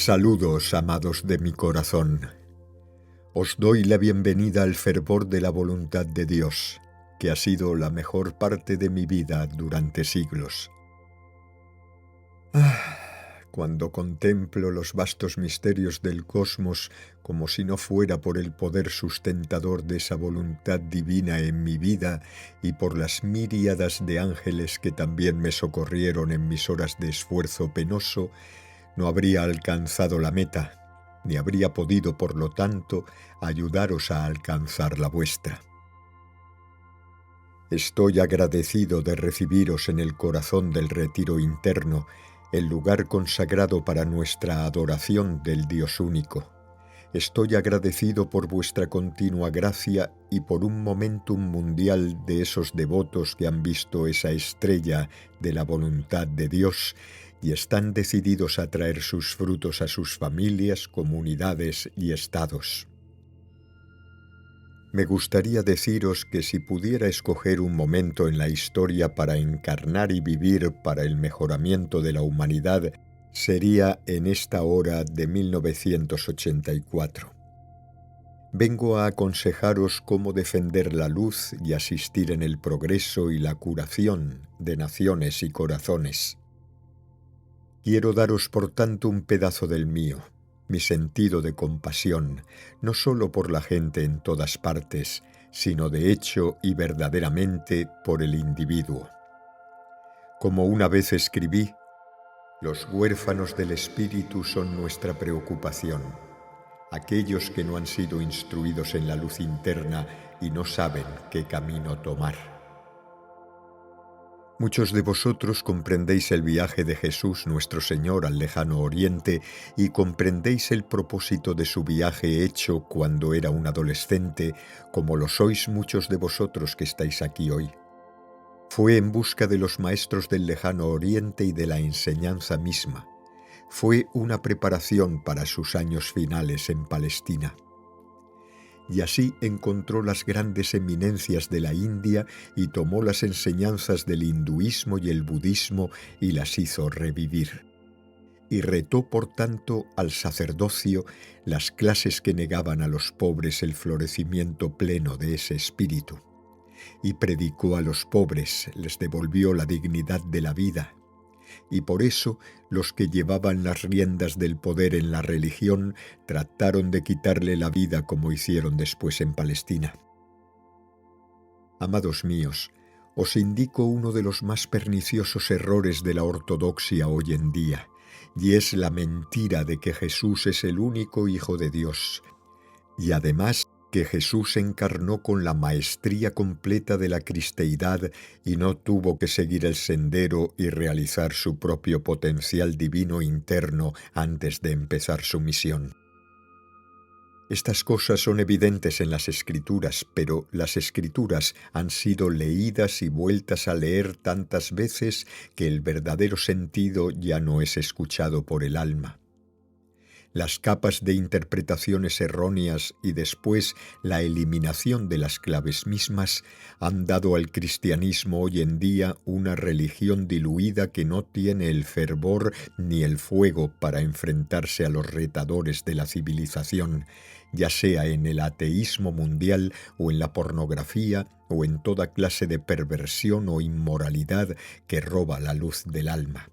Saludos, amados de mi corazón. Os doy la bienvenida al fervor de la voluntad de Dios, que ha sido la mejor parte de mi vida durante siglos. Cuando contemplo los vastos misterios del cosmos como si no fuera por el poder sustentador de esa voluntad divina en mi vida y por las miríadas de ángeles que también me socorrieron en mis horas de esfuerzo penoso, no habría alcanzado la meta, ni habría podido, por lo tanto, ayudaros a alcanzar la vuestra. Estoy agradecido de recibiros en el corazón del retiro interno, el lugar consagrado para nuestra adoración del Dios único. Estoy agradecido por vuestra continua gracia y por un momentum mundial de esos devotos que han visto esa estrella de la voluntad de Dios y están decididos a traer sus frutos a sus familias, comunidades y estados. Me gustaría deciros que si pudiera escoger un momento en la historia para encarnar y vivir para el mejoramiento de la humanidad, sería en esta hora de 1984. Vengo a aconsejaros cómo defender la luz y asistir en el progreso y la curación de naciones y corazones. Quiero daros por tanto un pedazo del mío, mi sentido de compasión, no solo por la gente en todas partes, sino de hecho y verdaderamente por el individuo. Como una vez escribí, los huérfanos del espíritu son nuestra preocupación, aquellos que no han sido instruidos en la luz interna y no saben qué camino tomar. Muchos de vosotros comprendéis el viaje de Jesús nuestro Señor al lejano Oriente y comprendéis el propósito de su viaje hecho cuando era un adolescente, como lo sois muchos de vosotros que estáis aquí hoy. Fue en busca de los maestros del lejano Oriente y de la enseñanza misma. Fue una preparación para sus años finales en Palestina. Y así encontró las grandes eminencias de la India y tomó las enseñanzas del hinduismo y el budismo y las hizo revivir. Y retó, por tanto, al sacerdocio las clases que negaban a los pobres el florecimiento pleno de ese espíritu. Y predicó a los pobres, les devolvió la dignidad de la vida. Y por eso los que llevaban las riendas del poder en la religión trataron de quitarle la vida como hicieron después en Palestina. Amados míos, os indico uno de los más perniciosos errores de la ortodoxia hoy en día, y es la mentira de que Jesús es el único Hijo de Dios, y además que Jesús encarnó con la maestría completa de la cristeidad y no tuvo que seguir el sendero y realizar su propio potencial divino interno antes de empezar su misión. Estas cosas son evidentes en las Escrituras, pero las Escrituras han sido leídas y vueltas a leer tantas veces que el verdadero sentido ya no es escuchado por el alma. Las capas de interpretaciones erróneas y después la eliminación de las claves mismas han dado al cristianismo hoy en día una religión diluida que no tiene el fervor ni el fuego para enfrentarse a los retadores de la civilización, ya sea en el ateísmo mundial o en la pornografía o en toda clase de perversión o inmoralidad que roba la luz del alma.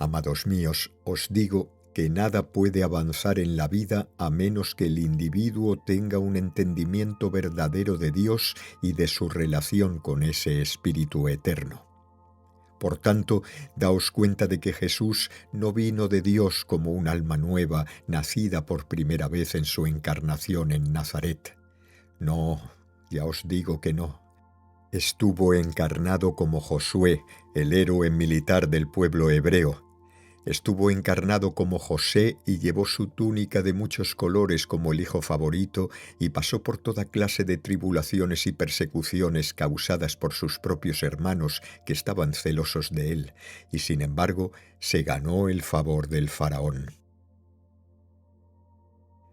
Amados míos, os digo que nada puede avanzar en la vida a menos que el individuo tenga un entendimiento verdadero de Dios y de su relación con ese Espíritu eterno. Por tanto, daos cuenta de que Jesús no vino de Dios como un alma nueva, nacida por primera vez en su encarnación en Nazaret. No, ya os digo que no. Estuvo encarnado como Josué, el héroe militar del pueblo hebreo. Estuvo encarnado como José y llevó su túnica de muchos colores como el hijo favorito y pasó por toda clase de tribulaciones y persecuciones causadas por sus propios hermanos que estaban celosos de él, y sin embargo se ganó el favor del faraón.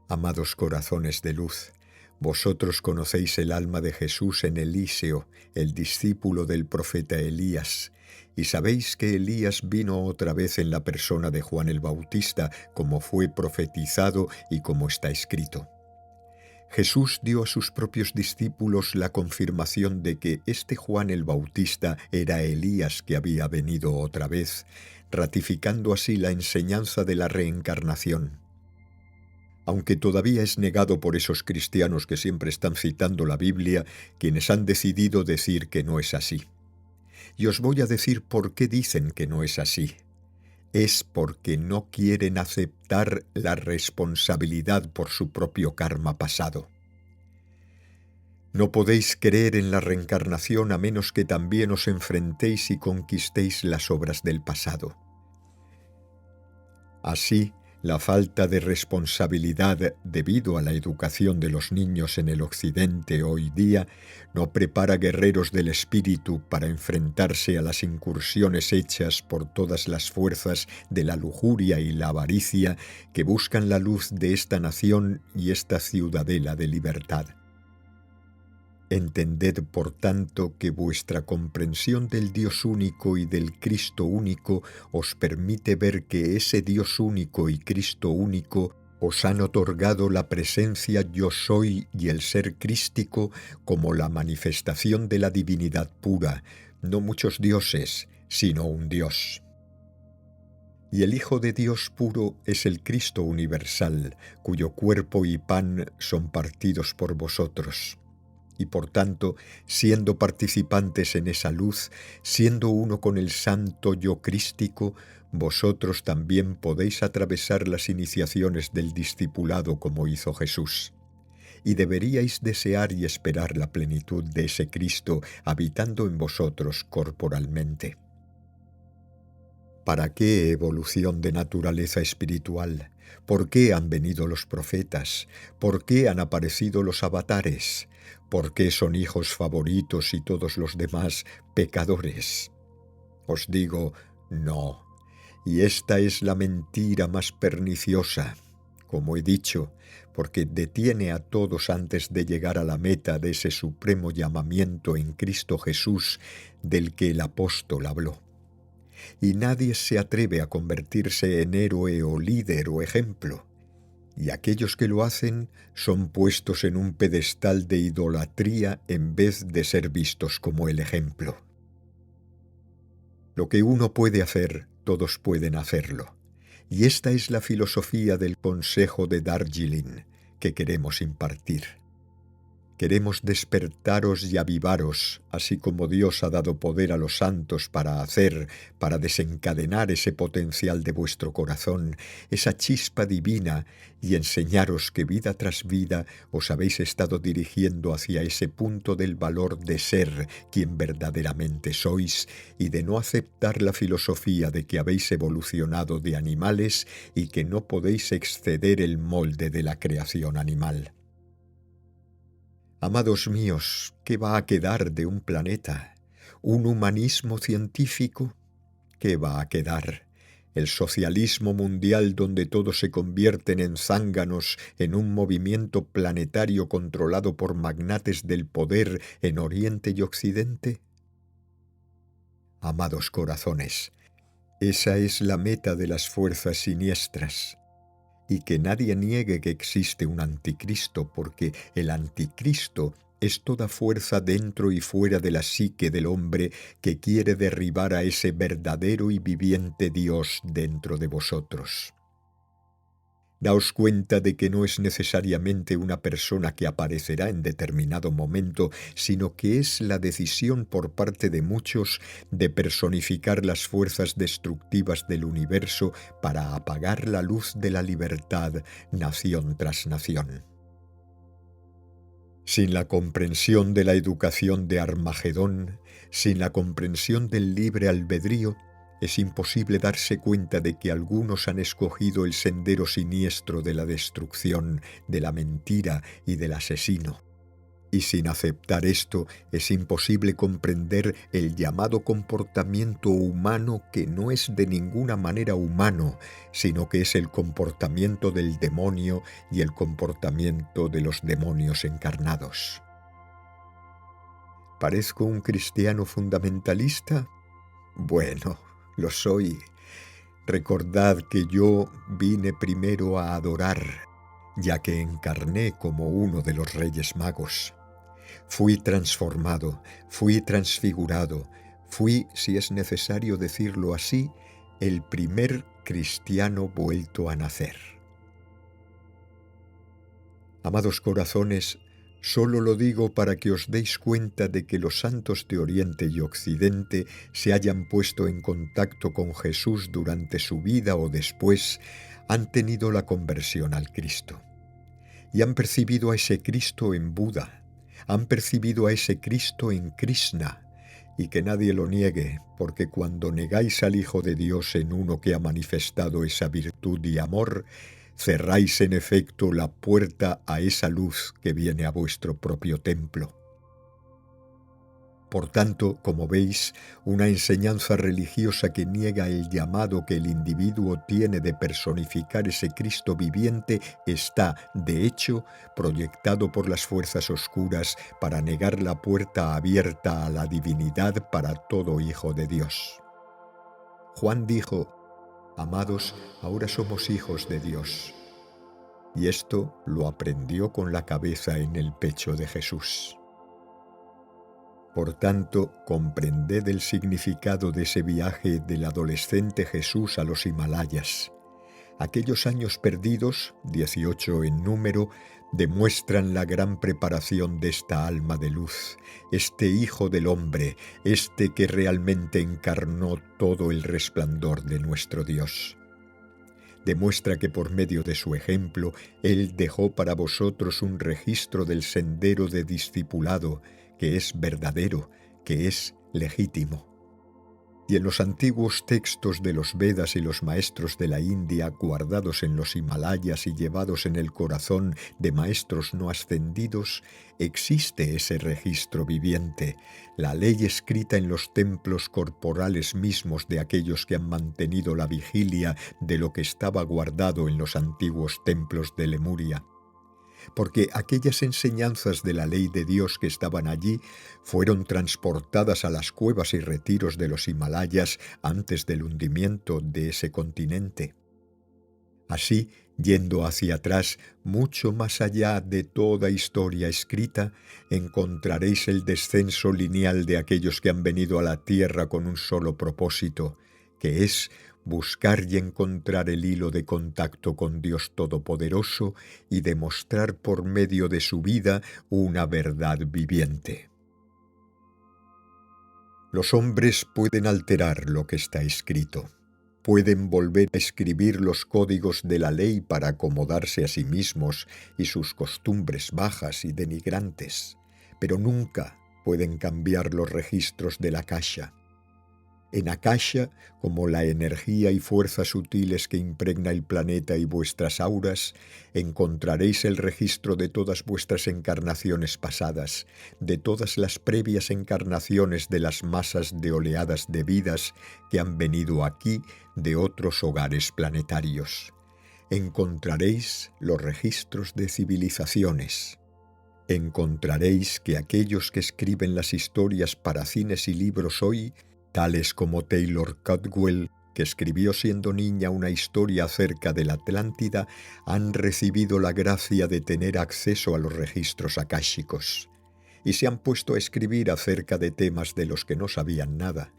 Amados corazones de luz, Vosotros conocéis el alma de Jesús en Eliseo, el discípulo del profeta Elías, y sabéis que Elías vino otra vez en la persona de Juan el Bautista, como fue profetizado y como está escrito. Jesús dio a sus propios discípulos la confirmación de que este Juan el Bautista era Elías que había venido otra vez, ratificando así la enseñanza de la reencarnación. Aunque todavía es negado por esos cristianos que siempre están citando la Biblia, quienes han decidido decir que no es así. Y os voy a decir por qué dicen que no es así. Es porque no quieren aceptar la responsabilidad por su propio karma pasado. No podéis creer en la reencarnación a menos que también os enfrentéis y conquistéis las obras del pasado. Así, la falta de responsabilidad debido a la educación de los niños en el occidente hoy día no prepara guerreros del espíritu para enfrentarse a las incursiones hechas por todas las fuerzas de la lujuria y la avaricia que buscan la luz de esta nación y esta ciudadela de libertad. Entended, por tanto, que vuestra comprensión del Dios único y del Cristo único os permite ver que ese Dios único y Cristo único os han otorgado la presencia Yo Soy y el ser crístico como la manifestación de la divinidad pura, no muchos dioses, sino un Dios. Y el Hijo de Dios puro es el Cristo universal, cuyo cuerpo y pan son partidos por vosotros. Y por tanto, siendo participantes en esa luz, siendo uno con el santo yo crístico, vosotros también podéis atravesar las iniciaciones del discipulado como hizo Jesús. Y deberíais desear y esperar la plenitud de ese Cristo habitando en vosotros corporalmente. ¿Para qué evolución de naturaleza espiritual? ¿Por qué han venido los profetas? ¿Por qué han aparecido los avatares? ¿Por qué son hijos favoritos y todos los demás pecadores? Os digo, no. Y esta es la mentira más perniciosa, como he dicho, porque detiene a todos antes de llegar a la meta de ese supremo llamamiento en Cristo Jesús del que el apóstol habló. Y nadie se atreve a convertirse en héroe o líder o ejemplo. Y aquellos que lo hacen son puestos en un pedestal de idolatría en vez de ser vistos como el ejemplo. Lo que uno puede hacer, todos pueden hacerlo. Y esta es la filosofía del Consejo de Darjeeling que queremos impartir. Queremos despertaros y avivaros, así como Dios ha dado poder a los santos para desencadenar ese potencial de vuestro corazón, esa chispa divina, y enseñaros que vida tras vida os habéis estado dirigiendo hacia ese punto del valor de ser quien verdaderamente sois y de no aceptar la filosofía de que habéis evolucionado de animales y que no podéis exceder el molde de la creación animal. Amados míos, ¿qué va a quedar de un planeta? ¿Un humanismo científico? ¿Qué va a quedar? ¿El socialismo mundial donde todos se convierten en zánganos en un movimiento planetario controlado por magnates del poder en Oriente y Occidente? Amados corazones, esa es la meta de las fuerzas siniestras. Y que nadie niegue que existe un anticristo, porque el anticristo es toda fuerza dentro y fuera de la psique del hombre que quiere derribar a ese verdadero y viviente Dios dentro de vosotros. Daos cuenta de que no es necesariamente una persona que aparecerá en determinado momento, sino que es la decisión por parte de muchos de personificar las fuerzas destructivas del universo para apagar la luz de la libertad, nación tras nación. Sin la comprensión de la educación de Armagedón, sin la comprensión del libre albedrío, es imposible darse cuenta de que algunos han escogido el sendero siniestro de la destrucción, de la mentira y del asesino. Y sin aceptar esto, es imposible comprender el llamado comportamiento humano, que no es de ninguna manera humano, sino que es el comportamiento del demonio y el comportamiento de los demonios encarnados. ¿Parezco un cristiano fundamentalista? Bueno, lo soy. Recordad que yo vine primero a adorar, ya que encarné como uno de los Reyes Magos. Fui transformado, fui transfigurado, fui, si es necesario decirlo así, el primer cristiano vuelto a nacer. Amados corazones, solo lo digo para que os deis cuenta de que los santos de Oriente y Occidente se hayan puesto en contacto con Jesús durante su vida o después, han tenido la conversión al Cristo. Y han percibido a ese Cristo en Buda, han percibido a ese Cristo en Krishna, y que nadie lo niegue, porque cuando negáis al Hijo de Dios en uno que ha manifestado esa virtud y amor, cerráis en efecto la puerta a esa luz que viene a vuestro propio templo. Por tanto, como veis, una enseñanza religiosa que niega el llamado que el individuo tiene de personificar ese Cristo viviente está, de hecho, proyectado por las fuerzas oscuras para negar la puerta abierta a la divinidad para todo hijo de Dios. Juan dijo: «Amados, ahora somos hijos de Dios». Y esto lo aprendió con la cabeza en el pecho de Jesús. Por tanto, comprended el significado de ese viaje del adolescente Jesús a los Himalayas. Aquellos años perdidos, 18 en número, demuestran la gran preparación de esta alma de luz, este Hijo del Hombre, este que realmente encarnó todo el resplandor de nuestro Dios. Demuestra que por medio de su ejemplo, Él dejó para vosotros un registro del sendero de discipulado, que es verdadero, que es legítimo. Y en los antiguos textos de los Vedas y los maestros de la India, guardados en los Himalayas y llevados en el corazón de maestros no ascendidos, existe ese registro viviente, la ley escrita en los templos corporales mismos de aquellos que han mantenido la vigilia de lo que estaba guardado en los antiguos templos de Lemuria. Porque aquellas enseñanzas de la ley de Dios que estaban allí fueron transportadas a las cuevas y retiros de los Himalayas antes del hundimiento de ese continente. Así, yendo hacia atrás, mucho más allá de toda historia escrita, encontraréis el descenso lineal de aquellos que han venido a la tierra con un solo propósito, que es buscar y encontrar el hilo de contacto con Dios Todopoderoso y demostrar por medio de su vida una verdad viviente. Los hombres pueden alterar lo que está escrito. Pueden volver a escribir los códigos de la ley para acomodarse a sí mismos y sus costumbres bajas y denigrantes, pero nunca pueden cambiar los registros de la Akasha. En Akasha, como la energía y fuerza sutiles que impregna el planeta y vuestras auras, encontraréis el registro de todas vuestras encarnaciones pasadas, de todas las previas encarnaciones de las masas de oleadas de vidas que han venido aquí de otros hogares planetarios. Encontraréis los registros de civilizaciones. Encontraréis que aquellos que escriben las historias para cines y libros hoy, tales como Taylor Caldwell, que escribió siendo niña una historia acerca de la Atlántida, han recibido la gracia de tener acceso a los registros akáshicos y se han puesto a escribir acerca de temas de los que no sabían nada.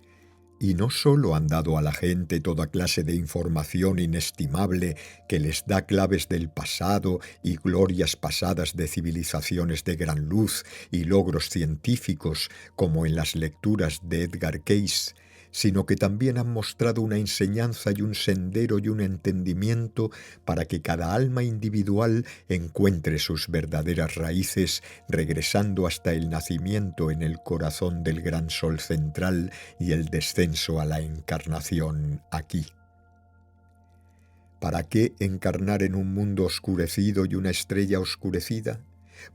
Y no solo han dado a la gente toda clase de información inestimable que les da claves del pasado y glorias pasadas de civilizaciones de gran luz y logros científicos, como en las lecturas de Edgar Cayce, sino que también han mostrado una enseñanza y un sendero y un entendimiento para que cada alma individual encuentre sus verdaderas raíces, regresando hasta el nacimiento en el corazón del gran sol central y el descenso a la encarnación aquí. ¿Para qué encarnar en un mundo oscurecido y una estrella oscurecida?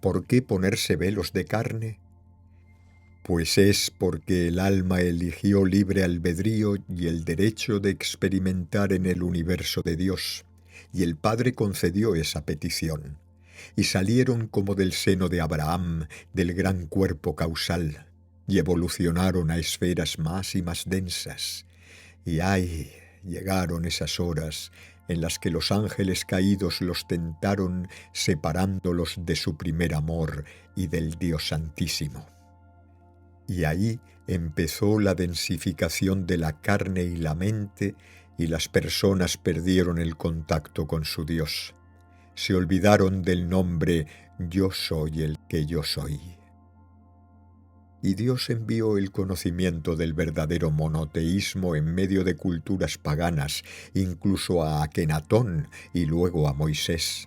¿Por qué ponerse velos de carne? Pues es porque el alma eligió libre albedrío y el derecho de experimentar en el universo de Dios, y el Padre concedió esa petición, y salieron como del seno de Abraham, del gran cuerpo causal, y evolucionaron a esferas más y más densas, y ¡ay! Llegaron esas horas en las que los ángeles caídos los tentaron, separándolos de su primer amor y del Dios Santísimo. Y ahí empezó la densificación de la carne y la mente, y las personas perdieron el contacto con su Dios. Se olvidaron del nombre Yo soy el que yo soy. Y Dios envió el conocimiento del verdadero monoteísmo en medio de culturas paganas, incluso a Akenatón y luego a Moisés.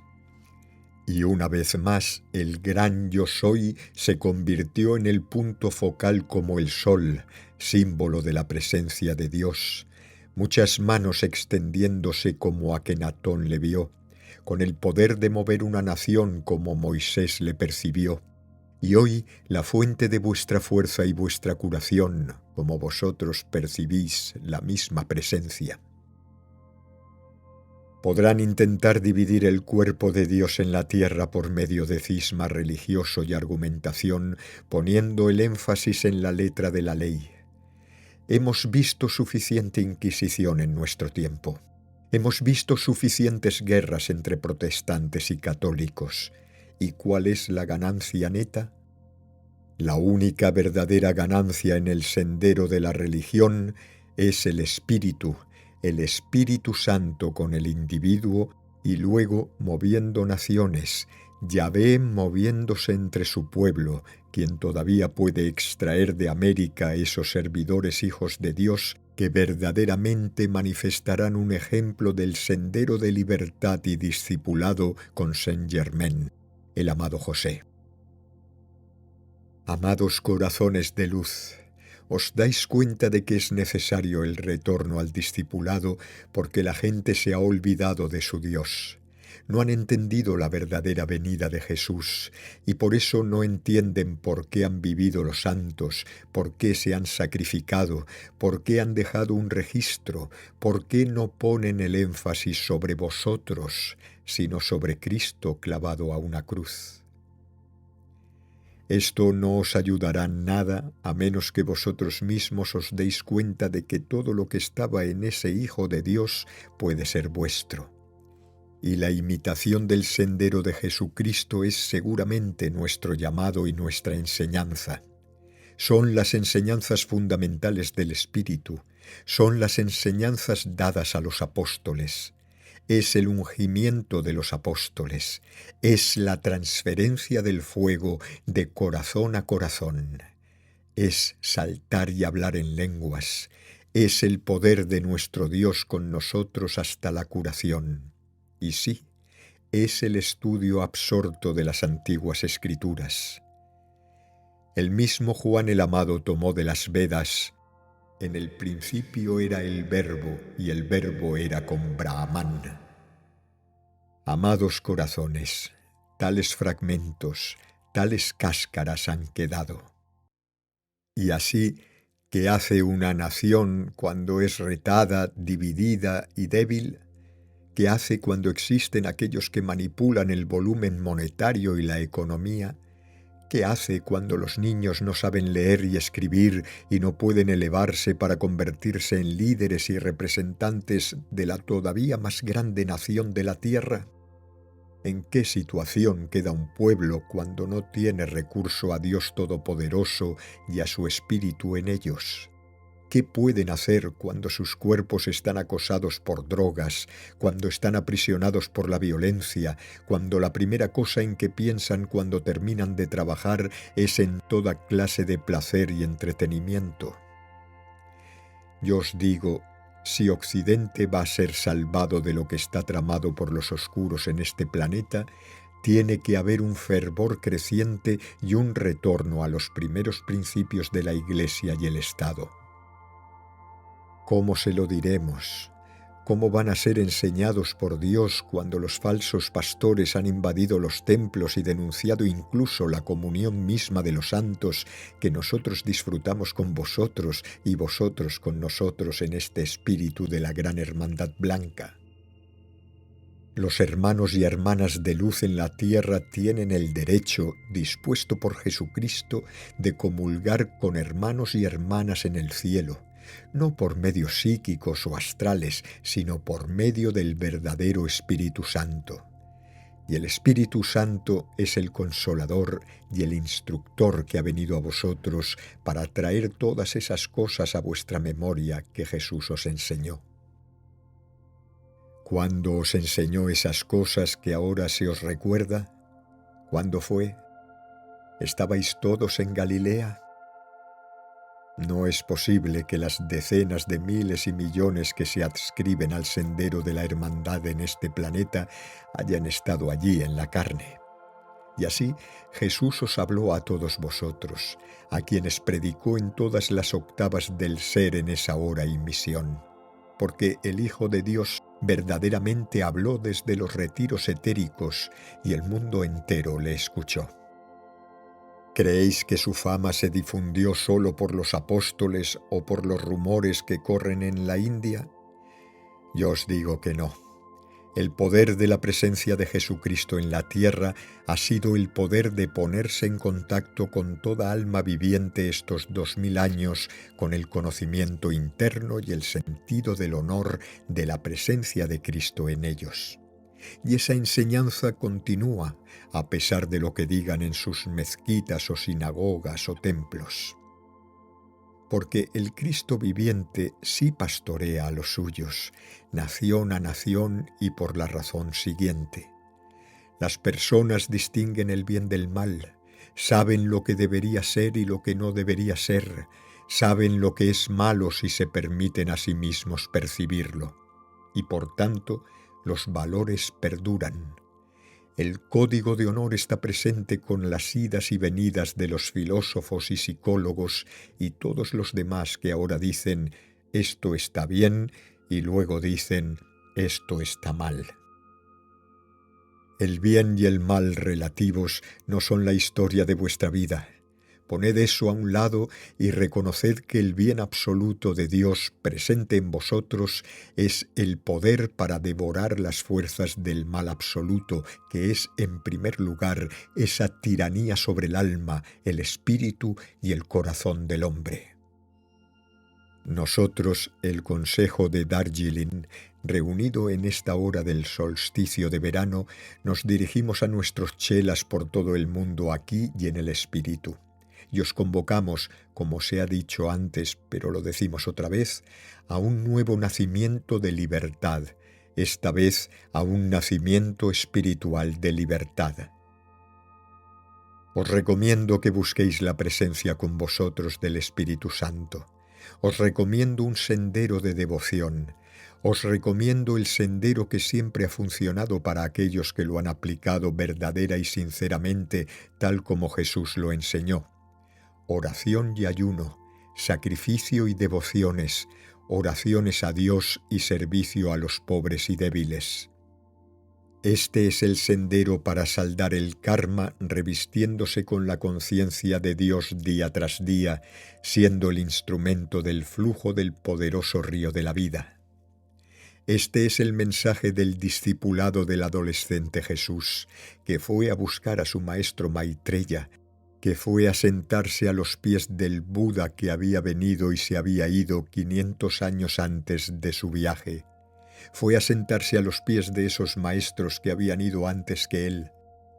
Y una vez más, el gran Yo Soy se convirtió en el punto focal como el sol, símbolo de la presencia de Dios, muchas manos extendiéndose como Akenatón le vio, con el poder de mover una nación como Moisés le percibió. Y hoy la fuente de vuestra fuerza y vuestra curación, como vosotros percibís la misma presencia. Podrán intentar dividir el cuerpo de Dios en la tierra por medio de cisma religioso y argumentación, poniendo el énfasis en la letra de la ley. Hemos visto suficiente inquisición en nuestro tiempo. Hemos visto suficientes guerras entre protestantes y católicos. ¿Y cuál es la ganancia neta? La única verdadera ganancia en el sendero de la religión es el Espíritu Santo con el individuo y luego moviendo naciones, Yahvé moviéndose entre su pueblo, quien todavía puede extraer de América esos servidores hijos de Dios que verdaderamente manifestarán un ejemplo del sendero de libertad y discipulado con Saint-Germain, el amado José. Amados corazones de luz, ¿os dais cuenta de que es necesario el retorno al discipulado porque la gente se ha olvidado de su Dios? No han entendido la verdadera venida de Jesús y por eso no entienden por qué han vivido los santos, por qué se han sacrificado, por qué han dejado un registro, por qué no ponen el énfasis sobre vosotros, sino sobre Cristo clavado a una cruz. Esto no os ayudará nada a menos que vosotros mismos os deis cuenta de que todo lo que estaba en ese Hijo de Dios puede ser vuestro. Y la imitación del sendero de Jesucristo es seguramente nuestro llamado y nuestra enseñanza. Son las enseñanzas fundamentales del Espíritu, son las enseñanzas dadas a los apóstoles. Es el ungimiento de los apóstoles, es la transferencia del fuego de corazón a corazón, es saltar y hablar en lenguas, es el poder de nuestro Dios con nosotros hasta la curación. Y sí, es el estudio absorto de las antiguas Escrituras. El mismo Juan el Amado tomó de las Vedas: en el principio era el Verbo, y el Verbo era con Brahman. Amados corazones, tales fragmentos, tales cáscaras han quedado. Y así, ¿qué hace una nación cuando es retada, dividida y débil? ¿Qué hace cuando existen aquellos que manipulan el volumen monetario y la economía? ¿Qué hace cuando los niños no saben leer y escribir y no pueden elevarse para convertirse en líderes y representantes de la todavía más grande nación de la tierra? ¿En qué situación queda un pueblo cuando no tiene recurso a Dios Todopoderoso y a su Espíritu en ellos? ¿Qué pueden hacer cuando sus cuerpos están acosados por drogas, cuando están aprisionados por la violencia, cuando la primera cosa en que piensan cuando terminan de trabajar es en toda clase de placer y entretenimiento? Yo os digo, si Occidente va a ser salvado de lo que está tramado por los oscuros en este planeta, tiene que haber un fervor creciente y un retorno a los primeros principios de la Iglesia y el Estado. ¿Cómo se lo diremos? ¿Cómo van a ser enseñados por Dios cuando los falsos pastores han invadido los templos y denunciado incluso la comunión misma de los santos que nosotros disfrutamos con vosotros y vosotros con nosotros en este espíritu de la gran hermandad blanca? Los hermanos y hermanas de luz en la tierra tienen el derecho, dispuesto por Jesucristo, de comulgar con hermanos y hermanas en el cielo, no por medios psíquicos o astrales, sino por medio del verdadero Espíritu Santo. Y el Espíritu Santo es el Consolador y el Instructor que ha venido a vosotros para traer todas esas cosas a vuestra memoria que Jesús os enseñó. ¿Cuándo os enseñó esas cosas que ahora se os recuerda? ¿Cuándo fue? ¿Estabais todos en Galilea? No es posible que las decenas de miles y millones que se adscriben al sendero de la hermandad en este planeta hayan estado allí en la carne. Y así Jesús os habló a todos vosotros, a quienes predicó en todas las octavas del ser en esa hora y misión, porque el Hijo de Dios verdaderamente habló desde los retiros etéricos y el mundo entero le escuchó. ¿Creéis que su fama se difundió solo por los apóstoles o por los rumores que corren en la India? Yo os digo que no. El poder de la presencia de Jesucristo en la tierra ha sido el poder de ponerse en contacto con toda alma viviente estos 2000 años con el conocimiento interno y el sentido del honor de la presencia de Cristo en ellos. Y esa enseñanza continúa a pesar de lo que digan en sus mezquitas o sinagogas o templos. Porque el Cristo viviente sí pastorea a los suyos, nación a nación y por la razón siguiente. Las personas distinguen el bien del mal, saben lo que debería ser y lo que no debería ser, saben lo que es malo si se permiten a sí mismos percibirlo, y por tanto los valores perduran. El código de honor está presente con las idas y venidas de los filósofos y psicólogos y todos los demás que ahora dicen «esto está bien» y luego dicen «esto está mal». El bien y el mal relativos no son la historia de vuestra vida. Poned eso a un lado y reconoced que el bien absoluto de Dios presente en vosotros es el poder para devorar las fuerzas del mal absoluto, que es, en primer lugar, esa tiranía sobre el alma, el espíritu y el corazón del hombre. Nosotros, el Consejo de Darjeeling, reunido en esta hora del solsticio de verano, nos dirigimos a nuestros chelas por todo el mundo aquí y en el espíritu. Y os convocamos, como se ha dicho antes, pero lo decimos otra vez, a un nuevo nacimiento de libertad, esta vez a un nacimiento espiritual de libertad. Os recomiendo que busquéis la presencia con vosotros del Espíritu Santo. Os recomiendo un sendero de devoción. Os recomiendo el sendero que siempre ha funcionado para aquellos que lo han aplicado verdadera y sinceramente, tal como Jesús lo enseñó. Oración y ayuno, sacrificio y devociones, oraciones a Dios y servicio a los pobres y débiles. Este es el sendero para saldar el karma revistiéndose con la conciencia de Dios día tras día, siendo el instrumento del flujo del poderoso río de la vida. Este es el mensaje del discipulado del adolescente Jesús, que fue a buscar a su maestro Maitreya, que fue a sentarse a los pies del Buda que había venido y se había ido 500 años antes de su viaje. Fue a sentarse a los pies de esos maestros que habían ido antes que él,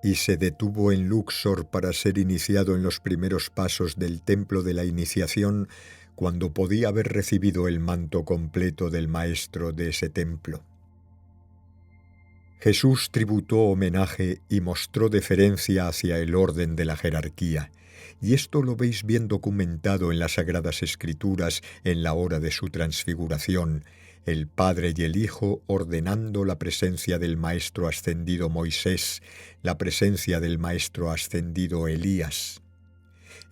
y se detuvo en Luxor para ser iniciado en los primeros pasos del templo de la iniciación, cuando podía haber recibido el manto completo del maestro de ese templo. Jesús tributó homenaje y mostró deferencia hacia el orden de la jerarquía, y esto lo veis bien documentado en las Sagradas Escrituras en la hora de su transfiguración, el Padre y el Hijo ordenando la presencia del Maestro ascendido Moisés, la presencia del Maestro ascendido Elías.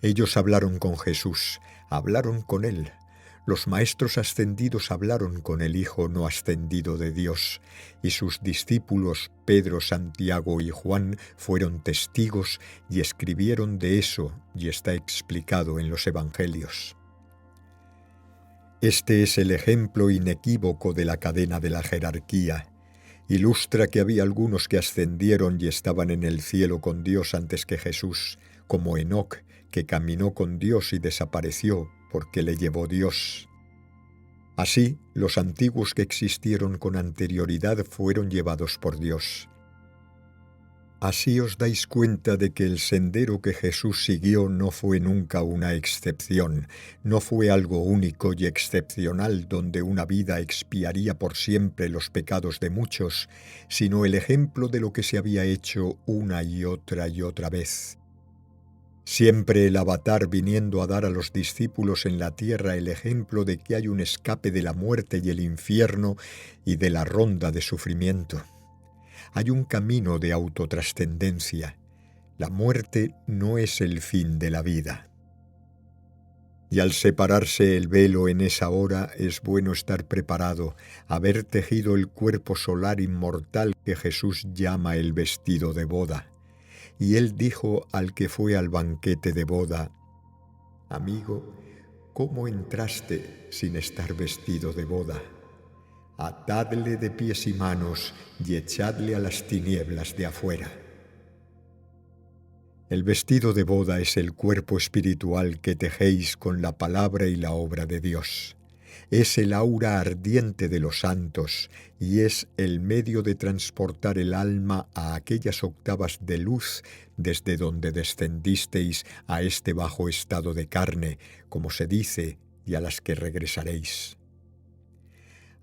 Ellos hablaron con Jesús, hablaron con él. Los maestros ascendidos hablaron con el Hijo no ascendido de Dios, y sus discípulos Pedro, Santiago y Juan fueron testigos y escribieron de eso, y está explicado en los Evangelios. Este es el ejemplo inequívoco de la cadena de la jerarquía. Ilustra que había algunos que ascendieron y estaban en el cielo con Dios antes que Jesús, como Enoc, que caminó con Dios y desapareció porque le llevó Dios. Así, los antiguos que existieron con anterioridad fueron llevados por Dios. Así os dais cuenta de que el sendero que Jesús siguió no fue nunca una excepción, no fue algo único y excepcional donde una vida expiaría por siempre los pecados de muchos, sino el ejemplo de lo que se había hecho una y otra vez. Siempre el avatar viniendo a dar a los discípulos en la tierra el ejemplo de que hay un escape de la muerte y el infierno y de la ronda de sufrimiento. Hay un camino de autotrascendencia. La muerte no es el fin de la vida. Y al separarse el velo en esa hora es bueno estar preparado, haber tejido el cuerpo solar inmortal que Jesús llama el vestido de boda. Y él dijo al que fue al banquete de boda: «Amigo, ¿cómo entraste sin estar vestido de boda? Atadle de pies y manos y echadle a las tinieblas de afuera». El vestido de boda es el cuerpo espiritual que tejéis con la palabra y la obra de Dios. Es el aura ardiente de los santos y es el medio de transportar el alma a aquellas octavas de luz desde donde descendisteis a este bajo estado de carne, como se dice, y a las que regresaréis.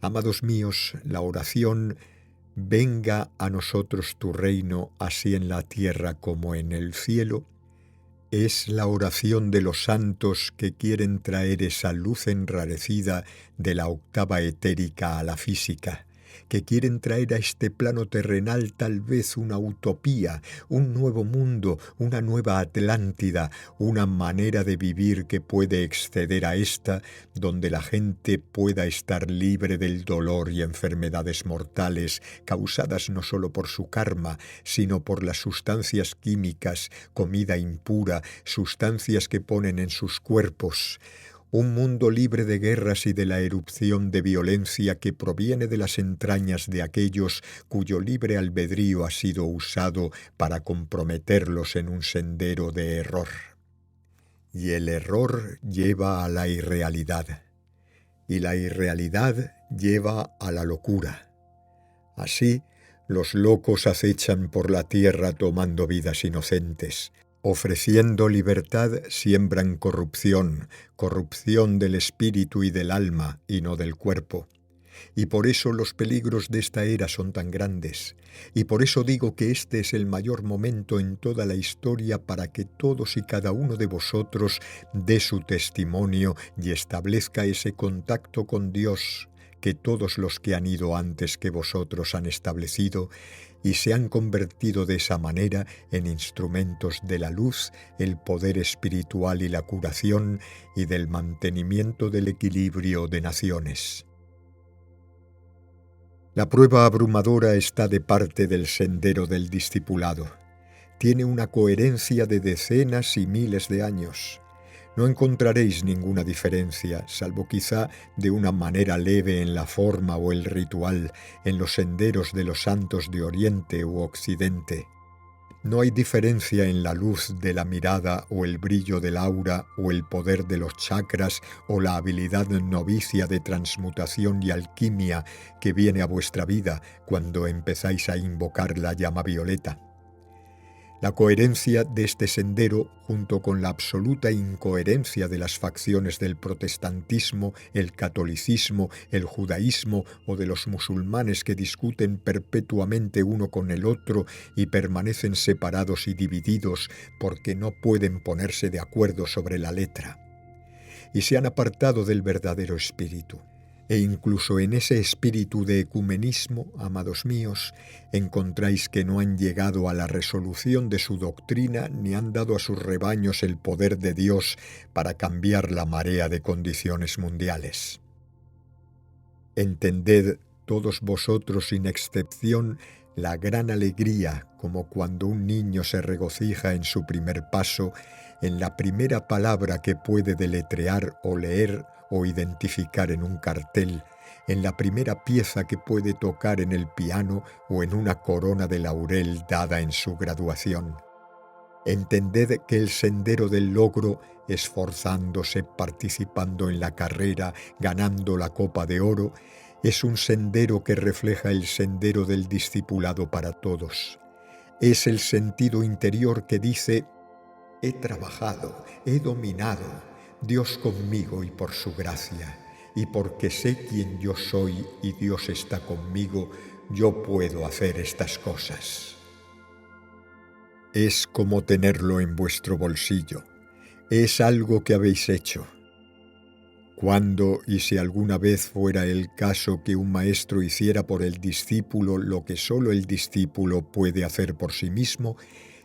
Amados míos, la oración «Venga a nosotros tu reino, así en la tierra como en el cielo», es la oración de los santos que quieren traer esa luz enrarecida de la octava etérica a la física, que quieren traer a este plano terrenal tal vez una utopía, un nuevo mundo, una nueva Atlántida, una manera de vivir que puede exceder a esta, donde la gente pueda estar libre del dolor y enfermedades mortales causadas no solo por su karma, sino por las sustancias químicas, comida impura, sustancias que ponen en sus cuerpos. Un mundo libre de guerras y de la erupción de violencia que proviene de las entrañas de aquellos cuyo libre albedrío ha sido usado para comprometerlos en un sendero de error. Y el error lleva a la irrealidad, y la irrealidad lleva a la locura. Así, los locos acechan por la tierra tomando vidas inocentes. Ofreciendo libertad, siembran corrupción, corrupción del espíritu y del alma, y no del cuerpo. Y por eso los peligros de esta era son tan grandes. Y por eso digo que este es el mayor momento en toda la historia para que todos y cada uno de vosotros dé su testimonio y establezca ese contacto con Dios que todos los que han ido antes que vosotros han establecido, y se han convertido de esa manera en instrumentos de la luz, el poder espiritual y la curación, y del mantenimiento del equilibrio de naciones. La prueba abrumadora está de parte del sendero del discipulado. Tiene una coherencia de decenas y miles de años. No encontraréis ninguna diferencia, salvo quizá de una manera leve en la forma o el ritual, en los senderos de los santos de Oriente u Occidente. No hay diferencia en la luz de la mirada o el brillo del aura o el poder de los chakras o la habilidad novicia de transmutación y alquimia que viene a vuestra vida cuando empezáis a invocar la llama violeta. La coherencia de este sendero, junto con la absoluta incoherencia de las facciones del protestantismo, el catolicismo, el judaísmo o de los musulmanes que discuten perpetuamente uno con el otro y permanecen separados y divididos porque no pueden ponerse de acuerdo sobre la letra, y se han apartado del verdadero espíritu. E incluso en ese espíritu de ecumenismo, amados míos, encontráis que no han llegado a la resolución de su doctrina ni han dado a sus rebaños el poder de Dios para cambiar la marea de condiciones mundiales. Entended todos vosotros sin excepción la gran alegría como cuando un niño se regocija en su primer paso, en la primera palabra que puede deletrear o leer o identificar en un cartel, en la primera pieza que puede tocar en el piano o en una corona de laurel dada en su graduación. Entended que el sendero del logro, esforzándose, participando en la carrera, ganando la copa de oro, es un sendero que refleja el sendero del discipulado para todos. Es el sentido interior que dice: he trabajado, he dominado, Dios conmigo y por su gracia, y porque sé quién yo soy y Dios está conmigo, yo puedo hacer estas cosas. Es como tenerlo en vuestro bolsillo. Es algo que habéis hecho. Cuando y si alguna vez fuera el caso que un maestro hiciera por el discípulo lo que solo el discípulo puede hacer por sí mismo,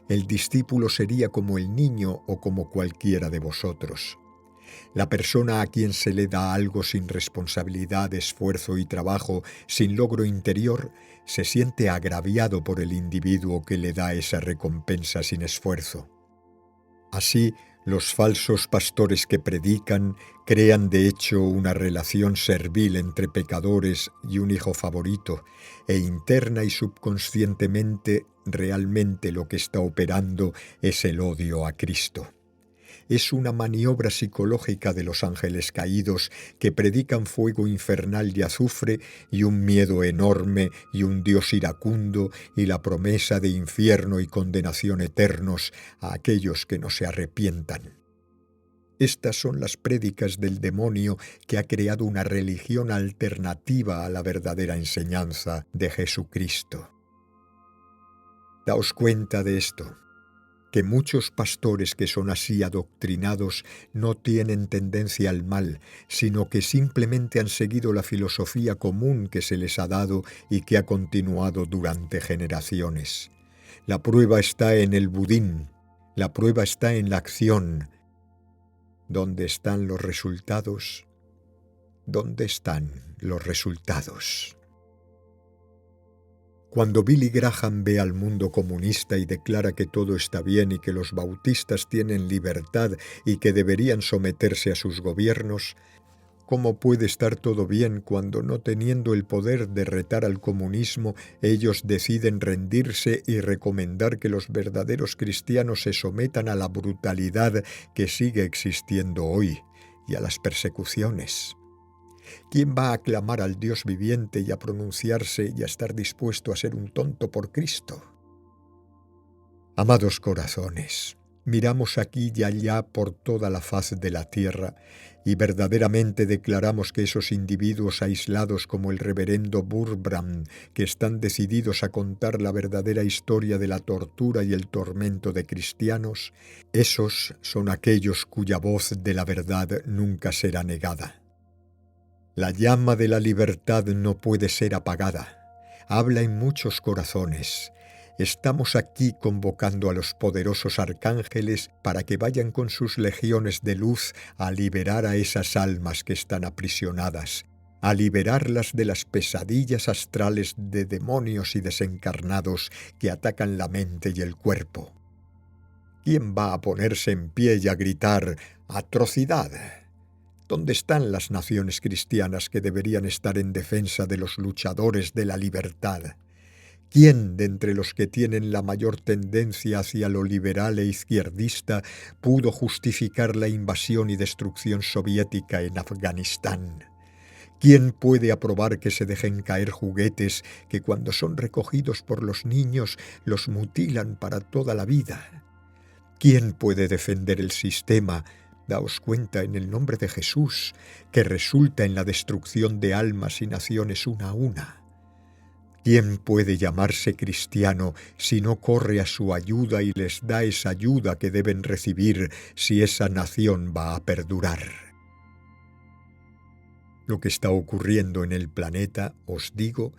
el discípulo sería como el niño o como cualquiera de vosotros. La persona a quien se le da algo sin responsabilidad, esfuerzo y trabajo, sin logro interior, se siente agraviado por el individuo que le da esa recompensa sin esfuerzo. Así, los falsos pastores que predican crean de hecho una relación servil entre pecadores y un hijo favorito, e interna y subconscientemente realmente lo que está operando es el odio a Cristo. Es una maniobra psicológica de los ángeles caídos que predican fuego infernal y azufre y un miedo enorme y un Dios iracundo y la promesa de infierno y condenación eternos a aquellos que no se arrepientan. Estas son las prédicas del demonio que ha creado una religión alternativa a la verdadera enseñanza de Jesucristo. Daos cuenta de esto, que muchos pastores que son así adoctrinados no tienen tendencia al mal, sino que simplemente han seguido la filosofía común que se les ha dado y que ha continuado durante generaciones. La prueba está en el budín, la prueba está en la acción. ¿Dónde están los resultados? ¿Dónde están los resultados? Cuando Billy Graham ve al mundo comunista y declara que todo está bien y que los bautistas tienen libertad y que deberían someterse a sus gobiernos, ¿cómo puede estar todo bien cuando, no teniendo el poder de retar al comunismo, ellos deciden rendirse y recomendar que los verdaderos cristianos se sometan a la brutalidad que sigue existiendo hoy y a las persecuciones? ¿Quién va a aclamar al Dios viviente y a pronunciarse y a estar dispuesto a ser un tonto por Cristo? Amados corazones, miramos aquí y allá por toda la faz de la tierra y verdaderamente declaramos que esos individuos aislados como el reverendo Burbrand, que están decididos a contar la verdadera historia de la tortura y el tormento de cristianos, esos son aquellos cuya voz de la verdad nunca será negada. La llama de la libertad no puede ser apagada. Habla en muchos corazones. Estamos aquí convocando a los poderosos arcángeles para que vayan con sus legiones de luz a liberar a esas almas que están aprisionadas, a liberarlas de las pesadillas astrales de demonios y desencarnados que atacan la mente y el cuerpo. ¿Quién va a ponerse en pie y a gritar «atrocidad»? ¿Dónde están las naciones cristianas que deberían estar en defensa de los luchadores de la libertad? ¿Quién de entre los que tienen la mayor tendencia hacia lo liberal e izquierdista pudo justificar la invasión y destrucción soviética en Afganistán? ¿Quién puede aprobar que se dejen caer juguetes que cuando son recogidos por los niños los mutilan para toda la vida? ¿Quién puede defender el sistema? Daos cuenta en el nombre de Jesús, que resulta en la destrucción de almas y naciones una a una. ¿Quién puede llamarse cristiano si no corre a su ayuda y les da esa ayuda que deben recibir si esa nación va a perdurar? Lo que está ocurriendo en el planeta, os digo,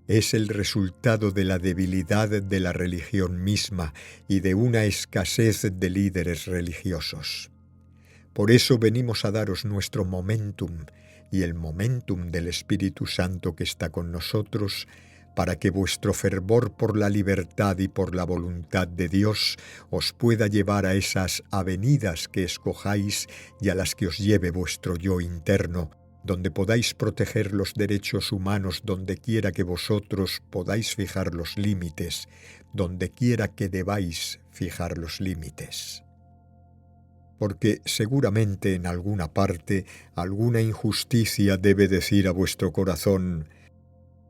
es el resultado de la debilidad de la religión misma y de una escasez de líderes religiosos. Por eso venimos a daros nuestro momentum y el momentum del Espíritu Santo que está con nosotros, para que vuestro fervor por la libertad y por la voluntad de Dios os pueda llevar a esas avenidas que escojáis y a las que os lleve vuestro yo interno, donde podáis proteger los derechos humanos donde quiera que vosotros podáis fijar los límites, donde quiera que debáis fijar los límites. Porque seguramente en alguna parte alguna injusticia debe decir a vuestro corazón: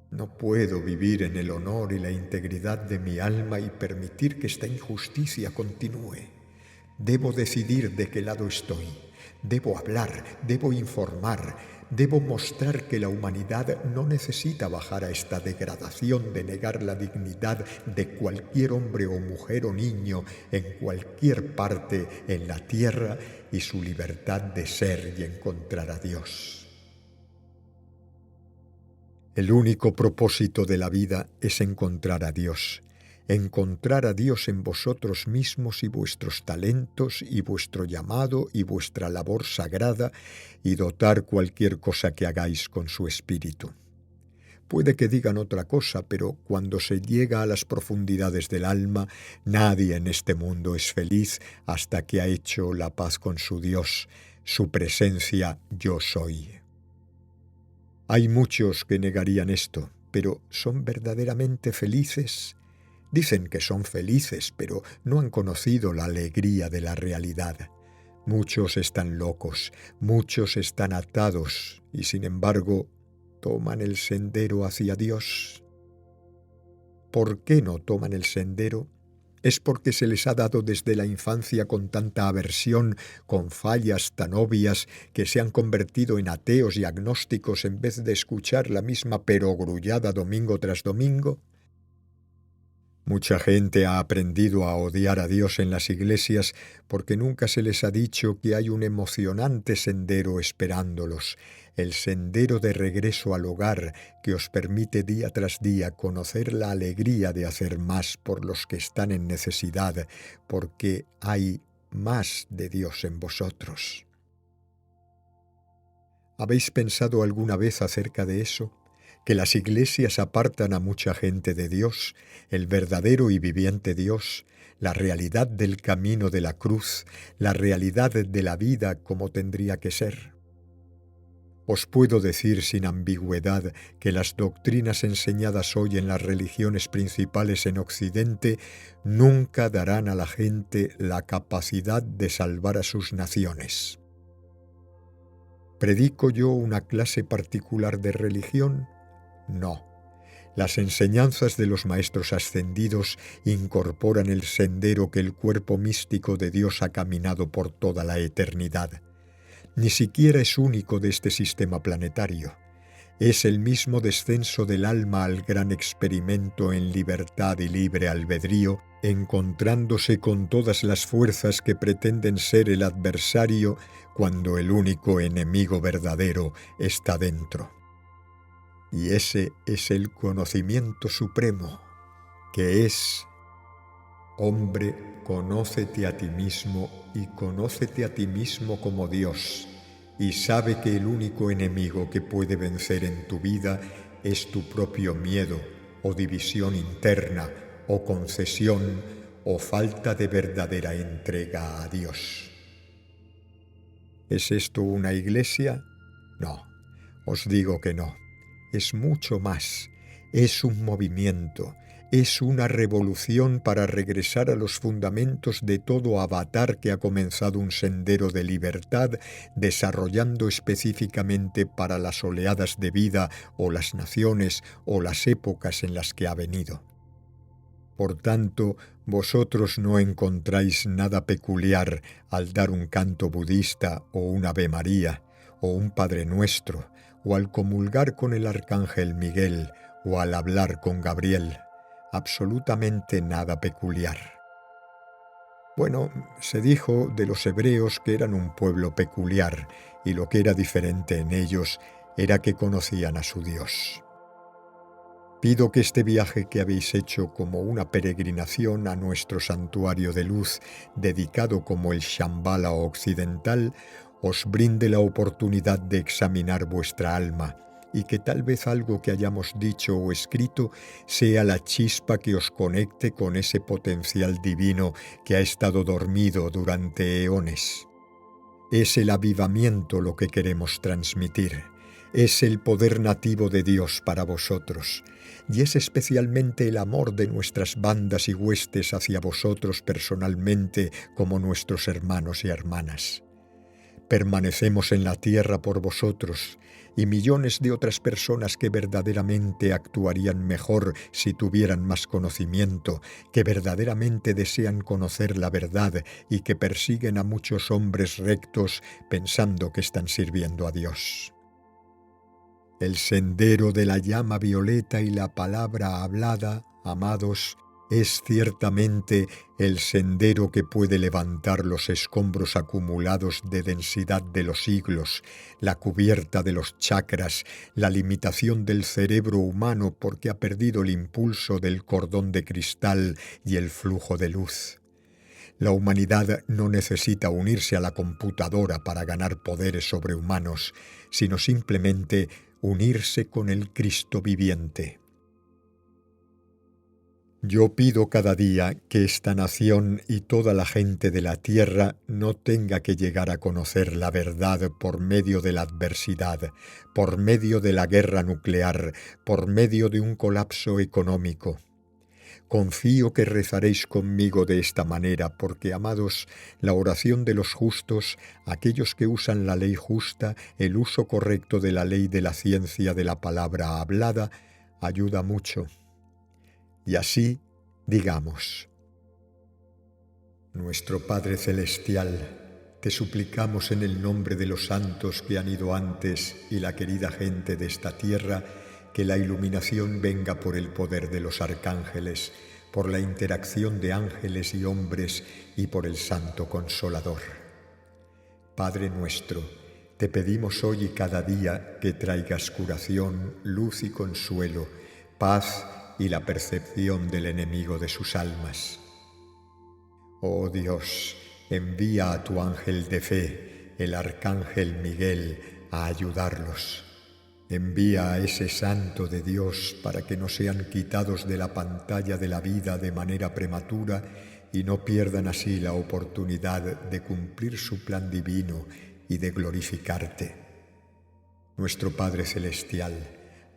no puedo vivir en el honor y la integridad de mi alma y permitir que esta injusticia continúe. Debo decidir de qué lado estoy. Debo hablar, debo informar, debo mostrar que la humanidad no necesita bajar a esta degradación de negar la dignidad de cualquier hombre o mujer o niño en cualquier parte en la tierra y su libertad de ser y encontrar a Dios. El único propósito de la vida es encontrar a Dios en vosotros mismos y vuestros talentos y vuestro llamado y vuestra labor sagrada, y dotar cualquier cosa que hagáis con su espíritu. Puede que digan otra cosa, pero cuando se llega a las profundidades del alma, nadie en este mundo es feliz hasta que ha hecho la paz con su Dios, su presencia yo soy. Hay muchos que negarían esto, pero ¿son verdaderamente felices? Dicen que son felices, pero no han conocido la alegría de la realidad. Muchos están locos, muchos están atados, y sin embargo, toman el sendero hacia Dios. ¿Por qué no toman el sendero? ¿Es porque se les ha dado desde la infancia con tanta aversión, con fallas tan obvias, que se han convertido en ateos y agnósticos en vez de escuchar la misma perogrullada domingo tras domingo? Mucha gente ha aprendido a odiar a Dios en las iglesias porque nunca se les ha dicho que hay un emocionante sendero esperándolos, el sendero de regreso al hogar que os permite día tras día conocer la alegría de hacer más por los que están en necesidad, porque hay más de Dios en vosotros. ¿Habéis pensado alguna vez acerca de eso? Que las iglesias apartan a mucha gente de Dios, el verdadero y viviente Dios, la realidad del camino de la cruz, la realidad de la vida como tendría que ser. Os puedo decir sin ambigüedad que las doctrinas enseñadas hoy en las religiones principales en Occidente nunca darán a la gente la capacidad de salvar a sus naciones. ¿Predico yo una clase particular de religión? No. Las enseñanzas de los maestros ascendidos incorporan el sendero que el cuerpo místico de Dios ha caminado por toda la eternidad. Ni siquiera es único de este sistema planetario. Es el mismo descenso del alma al gran experimento en libertad y libre albedrío, encontrándose con todas las fuerzas que pretenden ser el adversario cuando el único enemigo verdadero está dentro. Y ese es el conocimiento supremo, que es: hombre, conócete a ti mismo y conócete a ti mismo como Dios, y sabe que el único enemigo que puede vencer en tu vida es tu propio miedo, o división interna, o concesión, o falta de verdadera entrega a Dios. ¿Es esto una iglesia? No, os digo que no. Es mucho más, es un movimiento, es una revolución para regresar a los fundamentos de todo avatar que ha comenzado un sendero de libertad, desarrollando específicamente para las oleadas de vida o las naciones o las épocas en las que ha venido. Por tanto, vosotros no encontráis nada peculiar al dar un canto budista o un Ave María o un Padre Nuestro, o al comulgar con el Arcángel Miguel, o al hablar con Gabriel. Absolutamente nada peculiar. Bueno, se dijo de los hebreos que eran un pueblo peculiar, y lo que era diferente en ellos era que conocían a su Dios. Pido que este viaje que habéis hecho como una peregrinación a nuestro santuario de luz, dedicado como el Shambhala occidental, os brinde la oportunidad de examinar vuestra alma, y que tal vez algo que hayamos dicho o escrito sea la chispa que os conecte con ese potencial divino que ha estado dormido durante eones. Es el avivamiento lo que queremos transmitir. Es el poder nativo de Dios para vosotros, y es especialmente el amor de nuestras bandas y huestes hacia vosotros personalmente como nuestros hermanos y hermanas. Permanecemos en la tierra por vosotros, y millones de otras personas que verdaderamente actuarían mejor si tuvieran más conocimiento, que verdaderamente desean conocer la verdad y que persiguen a muchos hombres rectos pensando que están sirviendo a Dios. El sendero de la llama violeta y la palabra hablada, amados, es ciertamente el sendero que puede levantar los escombros acumulados de densidad de los siglos, la cubierta de los chakras, la limitación del cerebro humano porque ha perdido el impulso del cordón de cristal y el flujo de luz. La humanidad no necesita unirse a la computadora para ganar poderes sobrehumanos, sino simplemente unirse con el Cristo viviente. Yo pido cada día que esta nación y toda la gente de la tierra no tenga que llegar a conocer la verdad por medio de la adversidad, por medio de la guerra nuclear, por medio de un colapso económico. Confío que rezaréis conmigo de esta manera, porque, amados, la oración de los justos, aquellos que usan la ley justa, el uso correcto de la ley de la ciencia de la palabra hablada, ayuda mucho. Y así, digamos: Nuestro Padre Celestial, te suplicamos en el nombre de los santos que han ido antes y la querida gente de esta tierra, que la iluminación venga por el poder de los arcángeles, por la interacción de ángeles y hombres y por el Santo Consolador. Padre nuestro, te pedimos hoy y cada día que traigas curación, luz y consuelo, paz y la percepción del enemigo de sus almas. Oh Dios, envía a tu ángel de fe, el arcángel Miguel, a ayudarlos. Envía a ese santo de Dios para que no sean quitados de la pantalla de la vida de manera prematura y no pierdan así la oportunidad de cumplir su plan divino y de glorificarte. Nuestro Padre Celestial,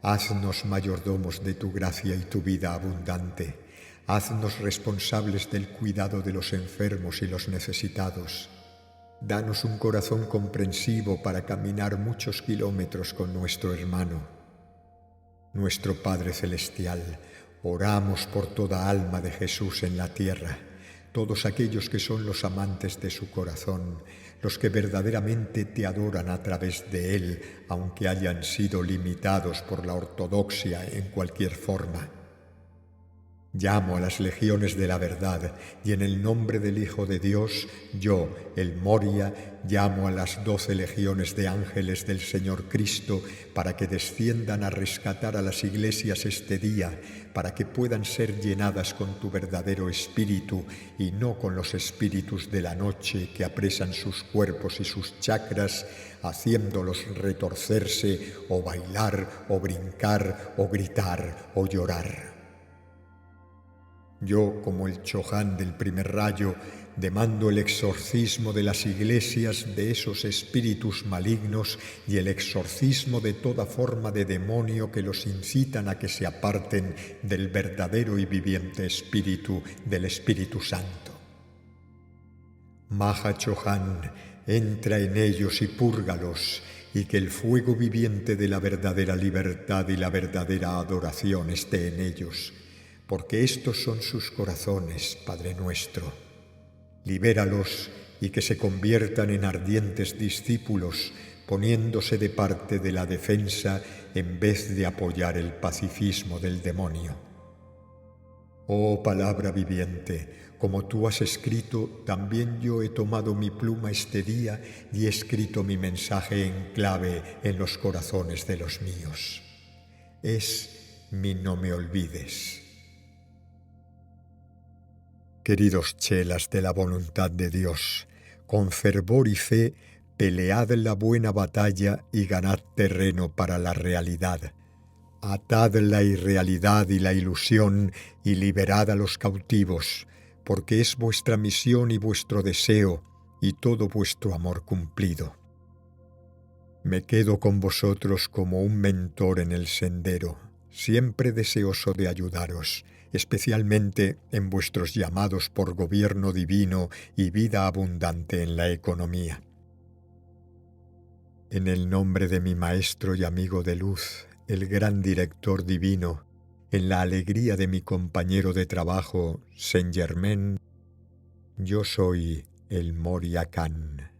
haznos mayordomos de tu gracia y tu vida abundante. Haznos responsables del cuidado de los enfermos y los necesitados. Danos un corazón comprensivo para caminar muchos kilómetros con nuestro hermano. Nuestro Padre Celestial, oramos por toda alma de Jesús en la tierra, todos aquellos que son los amantes de su corazón, los que verdaderamente te adoran a través de él, aunque hayan sido limitados por la ortodoxia en cualquier forma. Llamo a las legiones de la verdad, y en el nombre del Hijo de Dios, yo, el Moria, llamo a las 12 legiones de ángeles del Señor Cristo para que desciendan a rescatar a las iglesias este día, para que puedan ser llenadas con tu verdadero espíritu y no con los espíritus de la noche que apresan sus cuerpos y sus chakras, haciéndolos retorcerse o bailar o brincar o gritar o llorar. Yo, como el Chohan del primer rayo, demando el exorcismo de las iglesias de esos espíritus malignos y el exorcismo de toda forma de demonio que los incitan a que se aparten del verdadero y viviente espíritu del Espíritu Santo. Maha Chohan, entra en ellos y púrgalos, y que el fuego viviente de la verdadera libertad y la verdadera adoración esté en ellos, porque estos son sus corazones, Padre nuestro. Libéralos y que se conviertan en ardientes discípulos, poniéndose de parte de la defensa en vez de apoyar el pacifismo del demonio. Oh palabra viviente, como tú has escrito, también yo he tomado mi pluma este día y he escrito mi mensaje en clave en los corazones de los míos. Es mi no me olvides. Queridos chelas de la voluntad de Dios, con fervor y fe, pelead la buena batalla y ganad terreno para la realidad. Atad la irrealidad y la ilusión y liberad a los cautivos, porque es vuestra misión y vuestro deseo y todo vuestro amor cumplido. Me quedo con vosotros como un mentor en el sendero, siempre deseoso de ayudaros, especialmente en vuestros llamados por gobierno divino y vida abundante en la economía. En el nombre de mi Maestro y amigo de luz, el gran director divino, en la alegría de mi compañero de trabajo, Saint Germain, yo soy el Moria Khan.